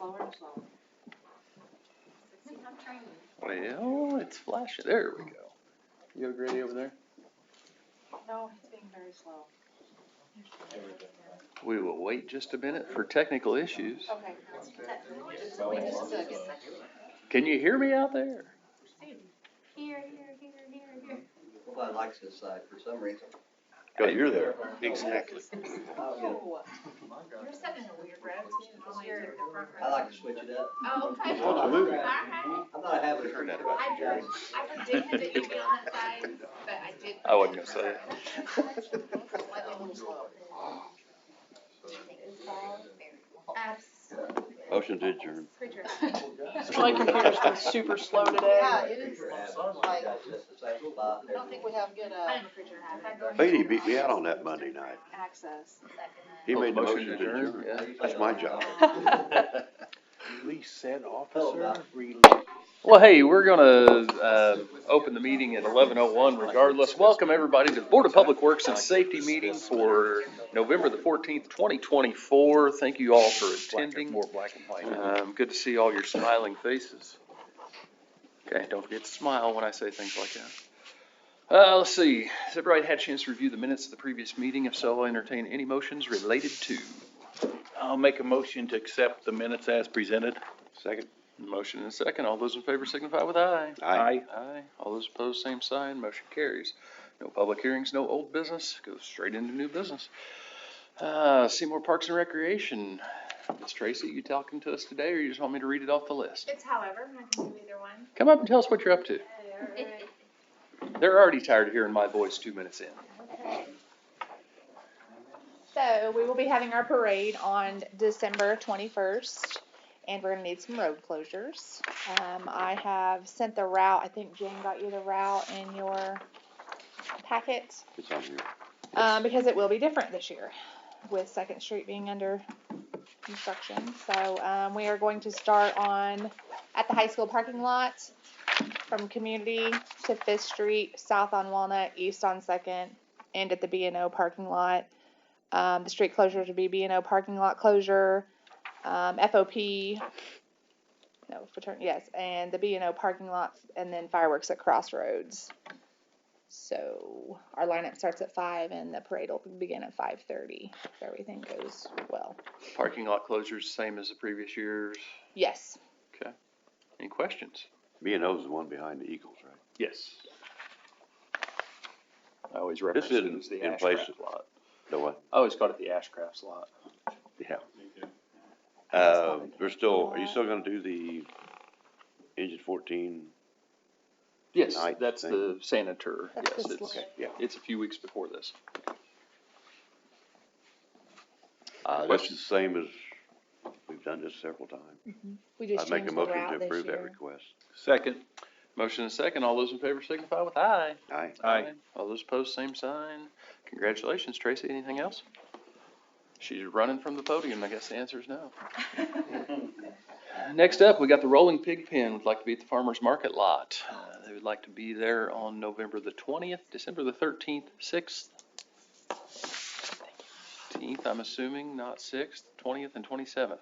slower and slower. See, I'm trained. Well, it's flashing. There we go. You have Grady over there? No, he's being very slow. We will wait just a minute for technical issues. Okay. Wait just a second. Can you hear me out there? Here. Nobody likes this side for some reason. Because you're there. Exactly. Oh. You're sitting in a weird row too. You're the front row. I like to switch it up. Oh, okay. Absolutely. All right. I'm not a habit of Heard that it. about I predicted that you'd be on that side, but I did. I wasn't gonna say it. Slightly a little slow. Absolutely. Motion to adjourn. Preacher. My computer's been super slow today. Yeah, it is. Like, just the same spot. I don't think we have good, I am a preacher. Beatty beat me out on that Monday night. access. He made the Motion motion to to adjourn, adjourn. yeah. That's my job. Release said officer, Well, hey, we're gonna open the meeting at 11:01 regardless. Welcome everybody to the Board of Public Works and Safety meeting for November the 14th, 2024. Thank you all for attending. more black and white. Good to see all your smiling faces. Okay, don't forget to smile when I say things like that. Let's see. Has everybody had a chance to review the minutes of the previous meeting? If so, I'll entertain any motions related to. I'll make a motion to accept the minutes as presented. Second. Motion and a second. All those in favor signify with aye. Aye. Aye. All those opposed, same sign. Motion carries. No public hearings, no old business. Goes straight into new business. Seymour Parks and Recreation. Ms. Tracy, you talking to us today, or you just want me to read it off the list? It's however, I can do either one. Come up and tell us what you're up to. They're already tired of hearing my voice 2 minutes in. So we will be having our parade on December 21st, and we're gonna need some road closures. I have sent the route. I think Jane got you the route in your packet, It's on here. because it will be different this year with Second Street being under construction. So we are going to start at the high school parking lot, from Community to 5th Street, south on Walnut, east on 2nd, and at the B&O parking lot. The street closures would be B&O parking lot closure, FOP, and the B&O parking lot, and then fireworks at Crossroads. So our lineup starts at 5, and the parade will begin at 5:30 if everything goes well. Parking lot closures, same as the previous years. Yes. Okay. Any questions? B&O's the one behind the Eagles, right? Yes. I always reference This it isn't as the in place- Ashcraft lot. The what? I always call it the Ashcrafts lot. Yeah. Are you still gonna do the Engine 14? Yes, Night that's thing. the Senator. That's Yes, this it's, one. Yeah. it's a few weeks before this. That's the same as, we've done this several times. We just I'd make a changed the motion route to this approve that year. request. Second. Motion and second. All those in favor signify with aye. Aye. Aye. All those opposed, same sign. Congratulations, Tracy. Anything else? She's running from the podium. I guess the answer is no. Next up, we got the Rolling Pig Pen. Would like to be at the Farmers Market lot. They would like to be there on November the 20th, December the 13th, 6th. 18th, I'm assuming, not 6th, 20th and 27th.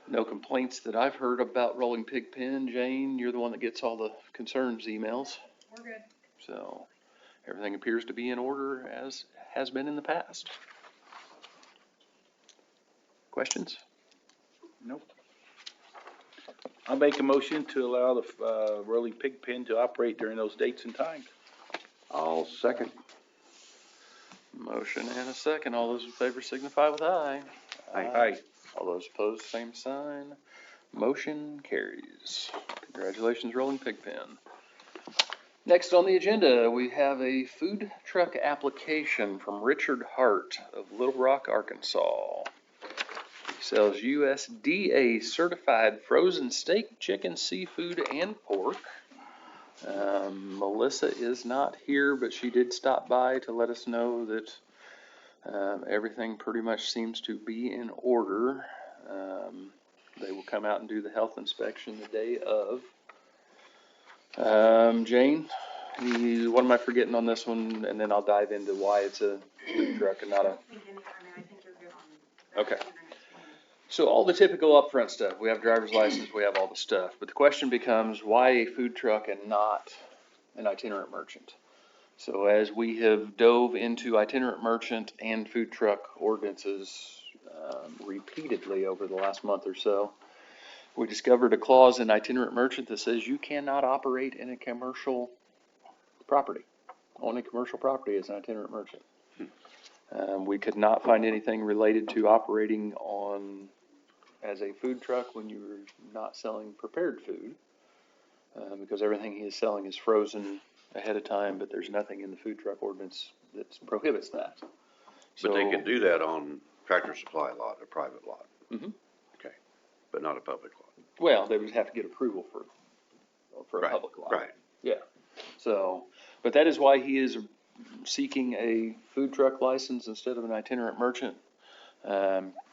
No complaints that I've heard about Rolling Pig Pen. Jane, you're the one that gets all the concerns emails. We're good. So everything appears to be in order as has been in the past. Questions? Nope. I'll make a motion to allow the Rolling Pig Pen to operate during those dates and times. I'll second. Motion and a second. All those in favor signify with aye. Aye. All those opposed, same sign. Motion carries. Congratulations, Rolling Pig Pen. Next on the agenda, we have a food truck application from Richard Hart of Little Rock, Arkansas. He sells USDA certified frozen steak, chicken, seafood, and pork. Melissa is not here, but she did stop by to let us know that everything pretty much seems to be in order. They will come out and do the health inspection the day of. Jane, what am I forgetting on this one? And then I'll dive into why it's a food truck and not a. I think you're good on Okay. So all the typical upfront stuff, we have driver's license, we have all the stuff, but the question becomes, why a food truck and not an itinerant merchant? So as we have dove into itinerant merchant and food truck ordinances repeatedly over the last month or so, we discovered a clause in itinerant merchant that says you cannot operate in a commercial property. Only commercial property is an itinerant merchant. We could not find anything related to operating on as a food truck when you're not selling prepared food, because everything he is selling is frozen ahead of time, but there's nothing in the food truck ordinance that prohibits that. But they So- could do that on Tractor Supply lot, a private lot. Mhm. Okay, but not a public lot. Well, they would have to get approval for a Right, public lot. Right. So, but that is why he is seeking a food truck license instead of an itinerant merchant.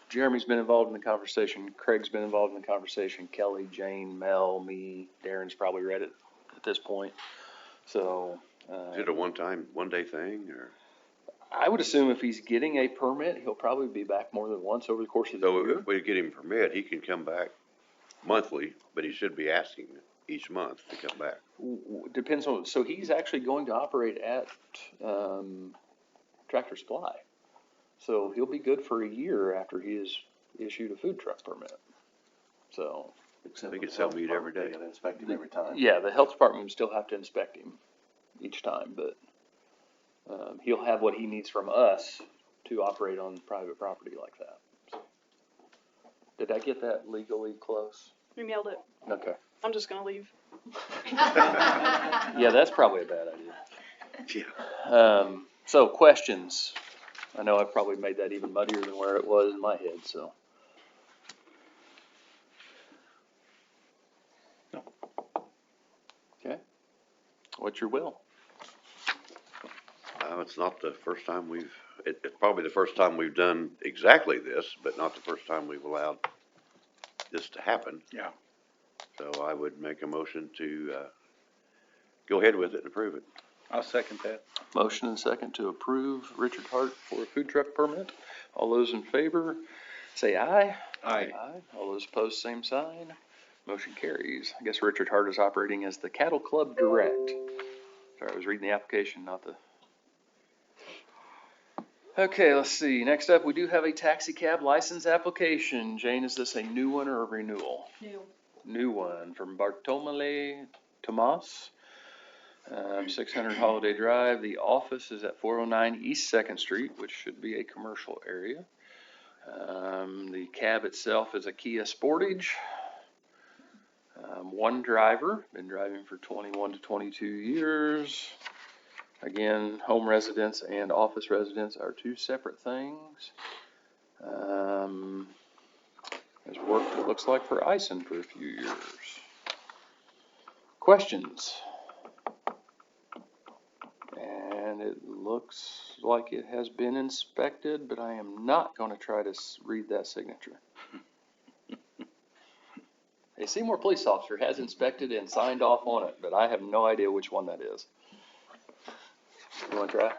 Jeremy's been involved in the conversation, Craig's been involved in the conversation, Kelly, Jane, Mel, me, Darren's probably read it at this point. So, Is it a one day thing, or? I would assume if he's getting a permit, he'll probably be back more than once over the course of the So year. if we get him a permit, he can come back monthly, but he should be asking each month to come back. Depends on, so he's actually going to operate at, Tractor Supply. So he'll be good for a year after he is issued a food truck permit. So, We could sell meat every day. Inspect him every time. yeah, the health department would still have to inspect him each time, but, he'll have what he needs from us to operate on private property like that. Did I get that legally close? You nailed it. Okay. I'm just gonna leave. Yeah, that's probably a bad idea. Yeah. So questions. I know I've probably made that even muddier than where it was in my head, so. Okay. What's your will? It's not the first time it's probably the first time we've done exactly this, but not the first time we've allowed this to happen. Yeah. So I would make a motion to, go ahead with it and approve it. I'll second that. Motion and second to approve Richard Hart for a food truck permit. All those in favor, say aye. Aye. All those opposed, same sign. Motion carries. I guess Richard Hart is operating as the Cattle Club Direct. Sorry, I was reading the application, not the. Okay, let's see. Next up, we do have a taxi cab license application. Jane, is this a new one or a renewal? New. New one from Bartolome Tomas, 600 Holiday Drive. The office is at 409 East 2nd Street, which should be a commercial area. The cab itself is a Kia Sportage. One driver, been driving for 21 to 22 years. Again, home residence and office residence are two separate things. Has worked, it looks like, for Ison for a few years. Questions? And it looks like it has been inspected, but I am not going to try to read that signature. A Seymour police officer has inspected and signed off on it, but I have no idea which one that is. You want to try?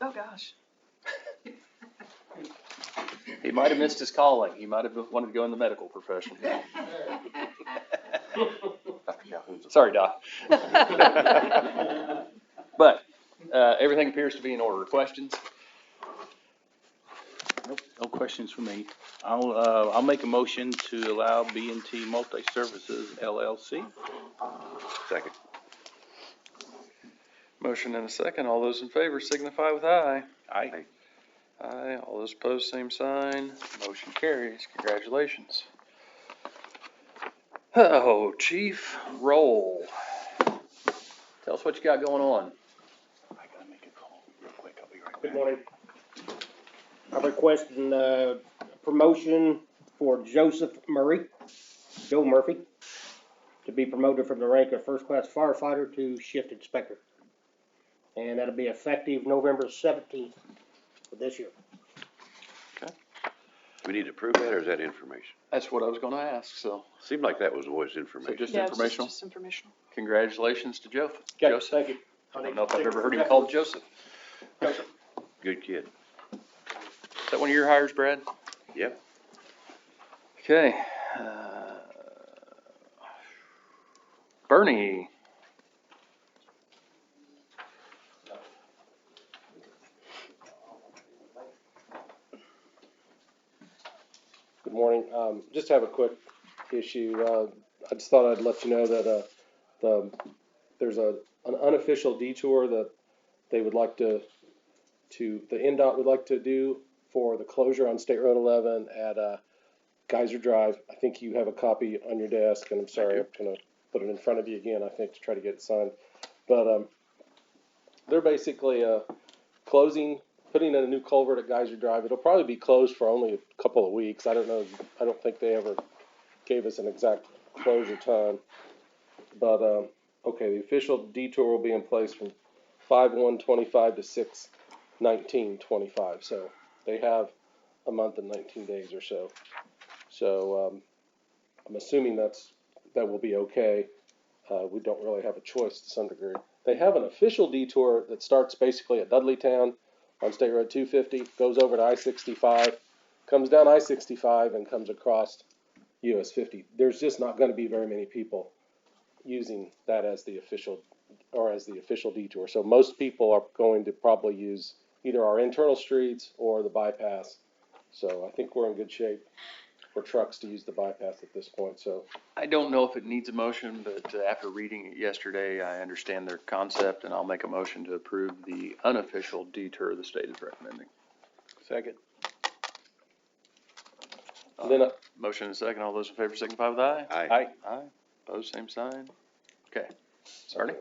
Oh, gosh. He might have missed his calling. He might have wanted to go in the medical profession. Sorry, Doc. But, everything appears to be in order. Questions? Nope, no questions for me. I'll make a motion to allow B&T Multi-Services LLC. Second. Motion and a second. All those in favor signify with aye. Aye. Aye. All those opposed, same sign. Motion carries. Congratulations. Oh, Chief Roll. Tell us what you got going on. I gotta make a call real quick. I'll be right back. Good morning. I'm requesting promotion for Joseph Murray, Joe Murphy, to be promoted from the rank of first-class firefighter to shift inspector. And that'll be effective November 17th of this year. We need to approve that, or is that information? That's what I was gonna ask, so. Seemed like that was always So information. just Yeah, it's informational? just informational. Congratulations to Okay, Joseph. thank you. I don't know if I've ever heard him called Joseph. Good kid. Is that one of your hires, Brad? Yep. Okay. Bernie. Good morning. Just have a quick issue. I just thought I'd let you know that, there's an unofficial detour that they would like the NDOT would like to do for the closure on State Road 11 at, Geyser Drive. I think you have a copy on your desk, and I'm sorry, I'm gonna put it in front of you again, I think, to try to get it signed. But, they're basically, closing, putting in a new culvert at Geyser Drive. It'll probably be closed for only a couple of weeks. I don't know, I don't think they ever gave us an exact closure time. But, okay, the official detour will be in place from 5/1/25 to 6/19/25. So they have a month and 19 days or so. So, I'm assuming that will be okay. We don't really have a choice to some degree. They have an official detour that starts basically at Dudleytown on State Road 250, goes over to I-65, comes down I-65 and comes across US 50. There's just not gonna be very many people using that as the official detour. So most people are going to probably use either our internal streets or the bypass. So I think we're in good shape for trucks to use the bypass at this point, so. I don't know if it needs a motion, but after reading it yesterday, I understand their concept, and I'll make a motion to approve the unofficial detour the state is recommending. Second. Then, Motion and second. All those in favor signify with aye. Aye. Aye. Opposed, same sign. Okay. Bernie?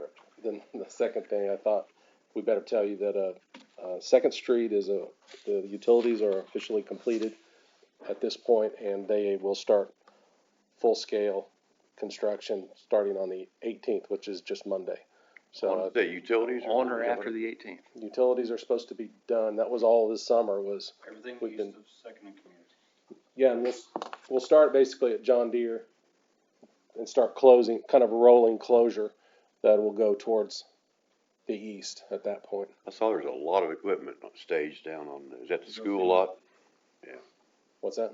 Then the second thing, I thought we better tell you that, Second Street the utilities are officially completed at this point, and they will start full-scale construction starting on the 18th, which is just Monday. So, The utilities are. On or after the 18th? utilities are supposed to be done. That was all this summer was. Everything We've been- of Second and Community. Yeah, and we'll start basically at John Deere and start closing, kind of a rolling closure that will go towards the east at that point. I saw there's a lot of equipment staged down is that the school lot? What's that?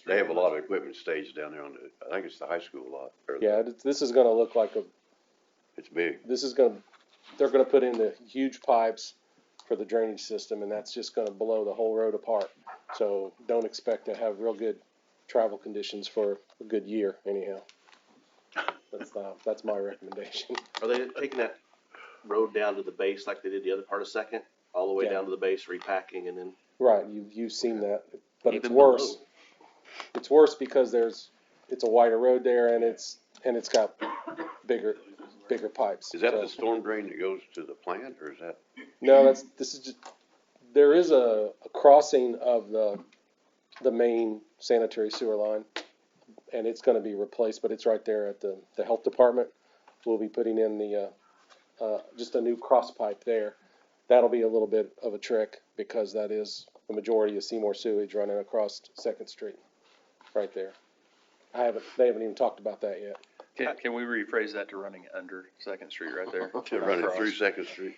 They have a lot of equipment staged down there I think it's the high school lot. Yeah, this is gonna look like It's big. they're gonna put in the huge pipes for the drainage system, and that's just gonna blow the whole road apart. So don't expect to have real good travel conditions for a good year anyhow. That's my recommendation. Are they taking that road down to the base like they did the other part of Second? All the way Yeah. down to the base, repacking and then? Right, you've seen that, but it's Even worse. below. It's worse because it's a wider road there, and it's got bigger pipes. Is that So- the storm drain that goes to the plant, or is that? No, this is just, there is a crossing of the main sanitary sewer line, and it's gonna be replaced, but it's right there at the health department. We'll be putting in just a new cross pipe there. That'll be a little bit of a trick, because that is the majority of Seymour sewage running across Second Street, right there. They haven't even talked about that yet. Can we rephrase that to running under Second Street right there? To run it through Second Street?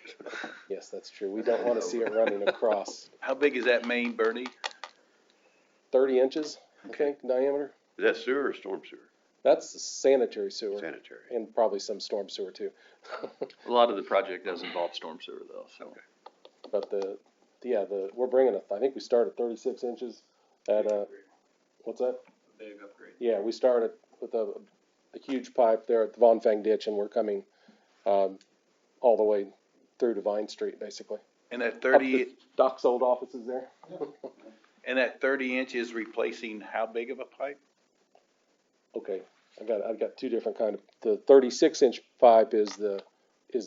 Yes, that's true. We don't wanna see it running across. How big is that main, Bernie? 30 inches, I think, diameter. Is that sewer or storm sewer? That's the sanitary sewer. Sanitary. And probably some storm sewer too. A lot of the project does involve storm sewer though, so. But we're bringing I think we started 36 inches at, what's that? Big upgrade. Yeah, we started with a huge pipe there at the Von Fang ditch, and we're coming, all the way through to Vine Street, basically. And that Up 30, to Doc's old offices there. and that 30 inches replacing how big of a pipe? Okay, I've got two different the 36-inch pipe is the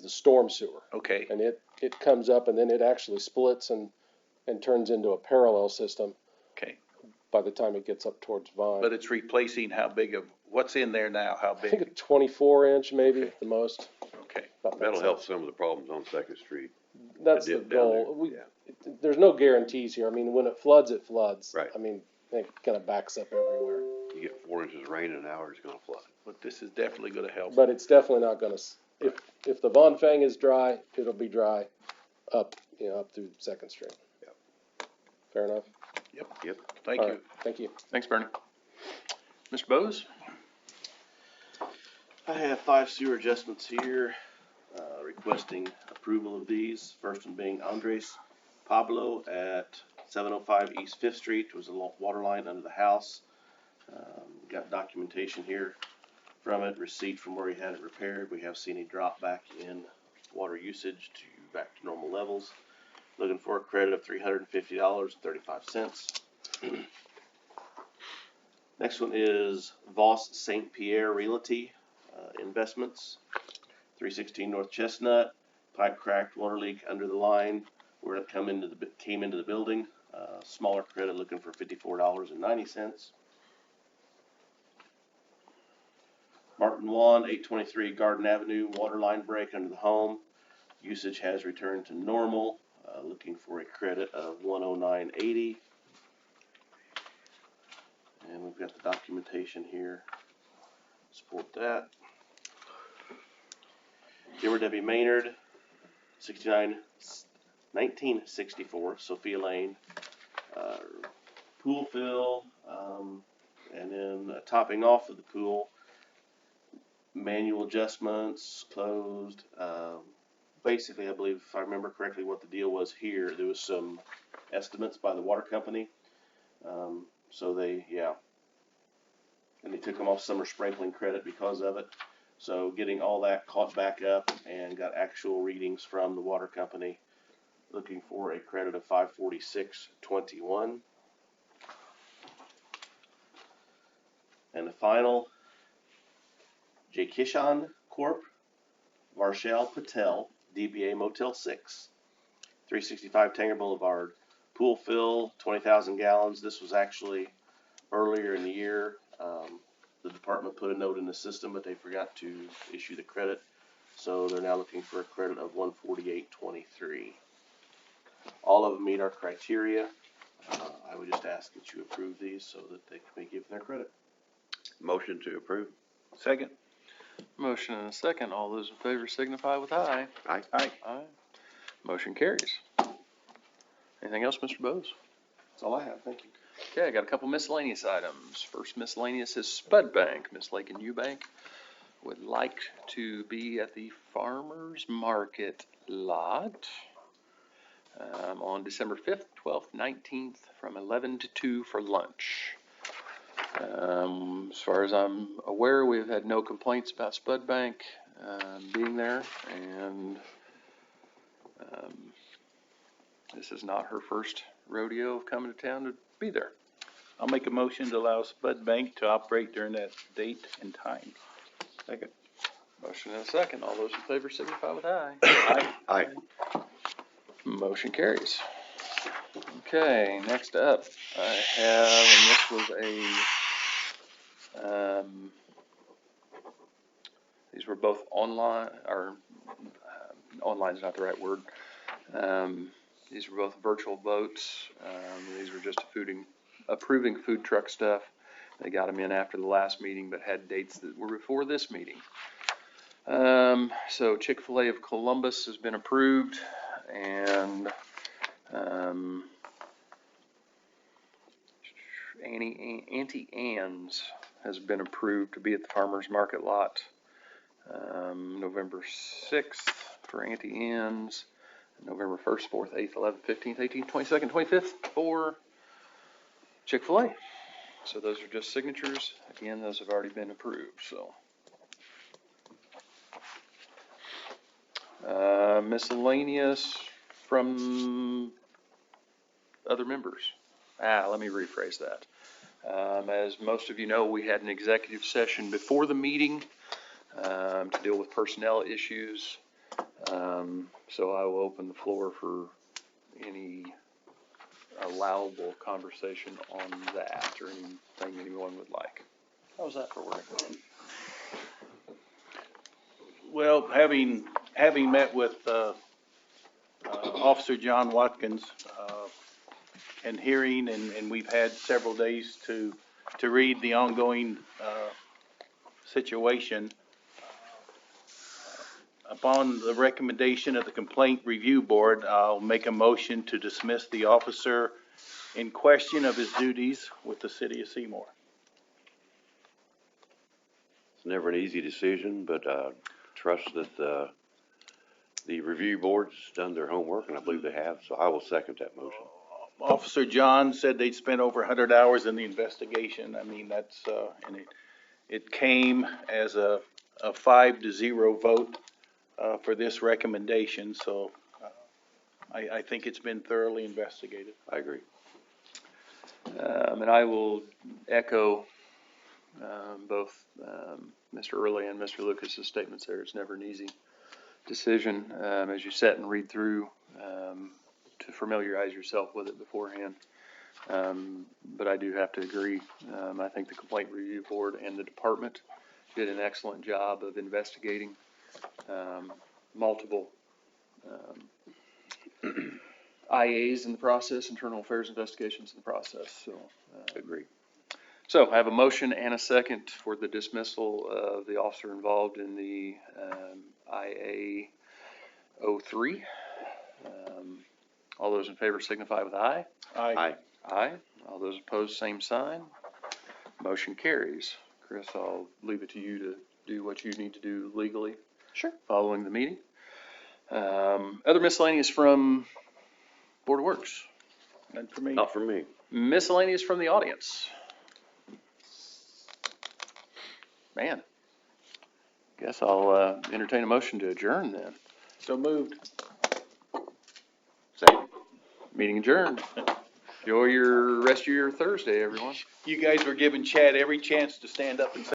storm sewer. Okay, And it comes up, and then it actually splits and turns into a parallel system okay. by the time it gets up towards Vine. But it's replacing how big of, what's in there now, how I think a big? 24-inch maybe at the most. Okay, About that That'll size. help some of the problems on Second Street. That's the the dip down goal. There's no guarantees here. I mean, when it floods, it floods. Right. I mean, it kind of backs up everywhere. You get 4 inches of rain in an hour, it's gonna flood. but this is definitely gonna help. But it's definitely not gonna, if the Von Fang is dry, it'll be dry. up, up through Second Street. Yep. Fair enough? Yep. Thank All you. right, thank you. Thanks, Bernie. Mr. Bose? I have 5 sewer adjustments here, requesting approval of these. First one being Andres Pablo at 705 East Fifth Street. There was a water line under the house. Got documentation here from it, receipt from where he had it repaired. We have seen a drop back in water usage back to normal levels. Looking for a credit of $350.35. Next one is Voss St. Pierre Realty Investments, 316 North Chestnut. Pipe cracked, water leak under the line where it came into the building. Smaller credit, looking for $54.90. Martin Wan, 823 Garden Avenue, water line break under the home. Usage has returned to normal. Looking for a credit of $109.80. And we've got the documentation here. Support that. Jimmer W. Maynard, 1964 Sophia Lane. Pool fill, and then topping off of the pool. Manual adjustments, closed. Basically, I believe, if I remember correctly, what the deal was here, there was some estimates by the water company. So they took them off summer sprinkling credit because of it. So getting all that caught back up and got actual readings from the water company, looking for a credit of $546.21. And the final, J. Kishan Corp., Varshal Patel, DBA Motel 6, 365 Tanger Boulevard. Pool fill, 20,000 gallons. This was actually earlier in the year. The department put a note in the system, but they forgot to issue the credit. So they're now looking for a credit of $148.23. All of them meet our criteria. I would just ask that you approve these so that they can be given their credit. Motion to approve. Second. Motion and a second. All those in favor signify with aye. Aye. Aye. Aye. Motion carries. Anything else, Mr. Bose? That's all I have. Thank you. Okay, I got a couple miscellaneous items. First miscellaneous is Spud Bank. Miss Lake and Eubank would like to be at the farmer's market lot on December 5th, 12th, 19th from 11 to 2 for lunch. As far as I'm aware, we've had no complaints about Spud Bank being there, and this is not her first rodeo of coming to town to be there. I'll make a motion to allow Spud Bank to operate during that date and time. Second. Motion and a second. All those in favor signify with aye. Aye. Aye. Motion carries. Okay, next up, I have, and this was these were both online, or online is not the right word. These were both virtual votes. These were just approving food truck stuff. They got them in after the last meeting, but had dates that were before this meeting. So Chick-fil-A of Columbus has been approved, and Auntie Anne's has been approved to be at the farmer's market lot November 6th for Auntie Anne's, November 1st, 4th, 8th, 11th, 15th, 18th, 22nd, 25th for Chick-fil-A. So those are just signatures. Again, those have already been approved, so. Miscellaneous from other members. Let me rephrase that. As most of you know, we had an executive session before the meeting to deal with personnel issues. So I will open the floor for any allowable conversation on that or anything anyone would like. How's that for work? Well, having met with Officer John Watkins and hearing, and we've had several days to read the ongoing situation. upon the recommendation of the Complaint Review Board, I'll make a motion to dismiss the officer in question of his duties with the city of Seymour. It's never an easy decision, but, trust that, the review board's done their homework, and I believe they have, so I will second that motion. Officer John said they'd spent over 100 hours in the investigation. I mean, that's, and it came as a 5-0 vote, for this recommendation, so, I think it's been thoroughly investigated. I agree. And I will echo, both, Mr. Early and Mr. Lucas's statements there. It's never an easy decision, as you sit and read through, to familiarize yourself with it beforehand. But I do have to agree. I think the Complaint Review Board and the department did an excellent job of investigating, multiple, IAs in the process, internal affairs investigations in the process, so. Agree. So I have a motion and a second for the dismissal of the officer involved in the IA 03. All those in favor signify with aye. Aye. Aye. All those opposed, same sign. Motion carries. Chris, I'll leave it to you to do what you need to do legally. Sure. Following the meeting. Other miscellaneous from Board of Works. None for me. Not for me. Miscellaneous from the audience. Man, guess I'll entertain a motion to adjourn then. So moved. Second. Meeting adjourned. Enjoy your rest of your Thursday, everyone. You guys were giving Chad every chance to stand up and say